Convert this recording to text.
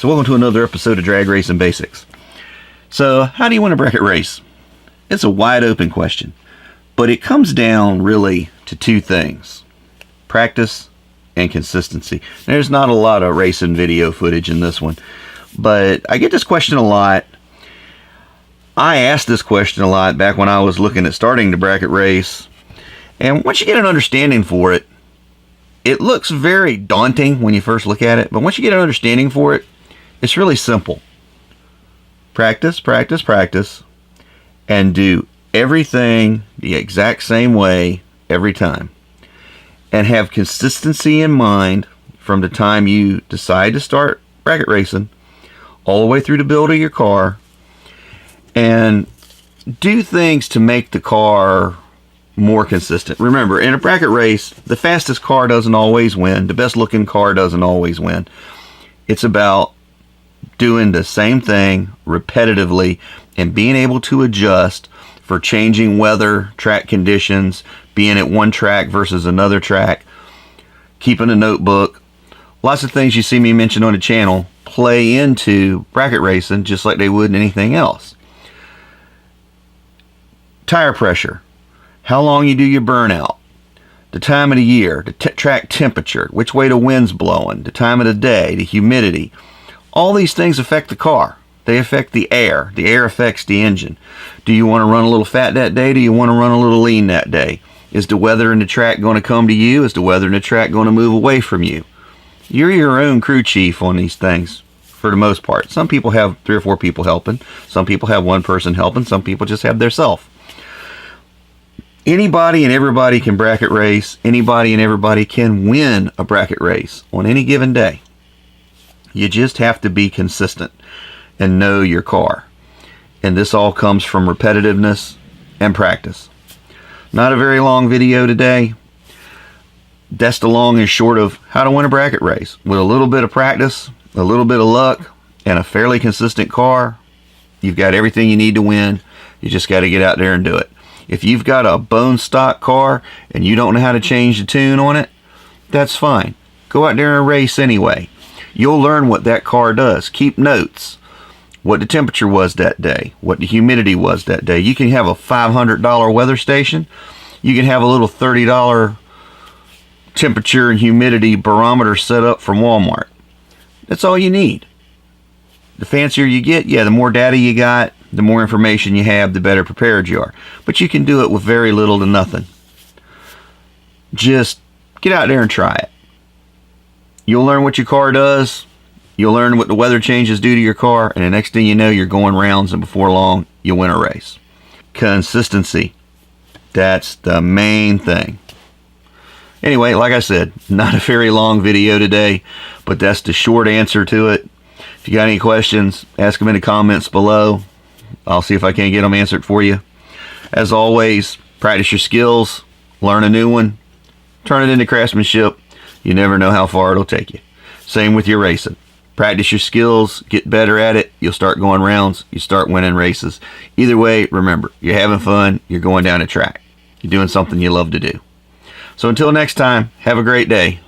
So welcome to another episode of Drag Racing Basics. So how do you win a bracket race? It's a wide open question, but it comes down really to two things: practice and consistency. There's not a lot of racing video footage in this one, but I get this question a lot. I asked this question a lot back when I was looking at starting the bracket race, and once you get an understanding for it, it looks very daunting when you first look at it, but once you get an understanding for it, it's really simple. Practice, practice, practice, and do everything the exact same way every time. And have consistency in mind from the time you decide to start bracket racing all the way through the build of your car. And do things to make the car more consistent. Remember, in a bracket race, the fastest car doesn't always win. The best looking car doesn't always win. It's about doing the same thing repetitively and being able to adjust for changing weather, track conditions, being at one track versus another track, keeping a notebook. Lots of things you see me mention on the channel play into bracket racing just like they would in anything else. Tire pressure, how long you do your burnout, the time of the year, the track temperature, which way the wind's blowing, the time of the day, the humidity. All these things affect the car. They affect the air. The air affects the engine. Do you want to run a little fat that day? Do you want to run a little lean that day? Is the weather in the track going to come to you? Is the weather in the track going to move away from you? You're your own crew chief on these things for the most part. Some people have 3 or 4 people helping. Some people have 1 person helping. Some people just have their self. Anybody and everybody can bracket race. Anybody and everybody can win a bracket race on any given day. You just have to be consistent and know your car. And this all comes from repetitiveness and practice. Not a very long video today. That's the long and short of how to win a bracket race. With a little bit of practice, a little bit of luck, and a fairly consistent car, you've got everything you need to win. You just got to get out there and do it. If you've got a bone stock car and you don't know how to change the tune on it, that's fine. Go out there and race anyway. You'll learn what that car does. Keep notes. What the temperature was that day. What the humidity was that day. You can have a $500 weather station. You can have a little $30 temperature and humidity barometer set up from Walmart. That's all you need. The fancier you get, yeah, the more data you got, the more information you have, the better prepared you are. But you can do it with very little to nothing. Just get out there and try it. You'll learn what your car does. You'll learn what the weather changes do to your car. And the next thing you know, you're going rounds, and before long, you'll win a race. Consistency. That's the main thing. Anyway, like I said, not a very long video today, but that's the short answer to it. If you got any questions, ask them in the comments below. I'll see if I can't get them answered for you. As always, practice your skills, learn a new one, turn it into craftsmanship. You never know how far it'll take you. Same with your racing. Practice your skills, get better at it. You'll start going rounds. You start winning races. Either way, remember, you're having fun. You're going down a track. You're doing something you love to do. So until next time, have a great day.